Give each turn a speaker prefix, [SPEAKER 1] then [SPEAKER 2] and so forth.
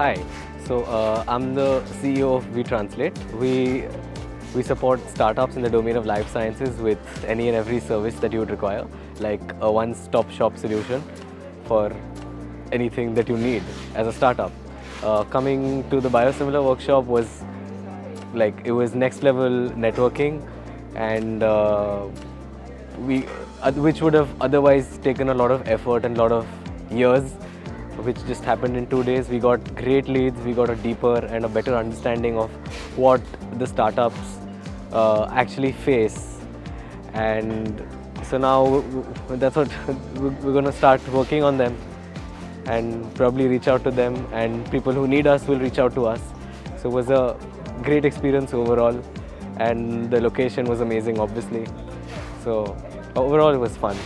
[SPEAKER 1] Hi, I'm the CEO of WeTranslate. We support startups in the domain of life sciences with any and every service that you would require, like a one-stop shop solution for anything that you need as a startup. Coming to the Biosimilar Workshop was it was next level networking, and which would have otherwise taken a lot of effort and a lot of years, which just happened in 2 days. We got great leads, we got a deeper and a better understanding of what the startups actually face. And so now that's what we're going to start working on them and probably reach out to them, and people who need us will reach out to us. So it was a great experience overall, and the location was amazing, obviously. So overall it was fun.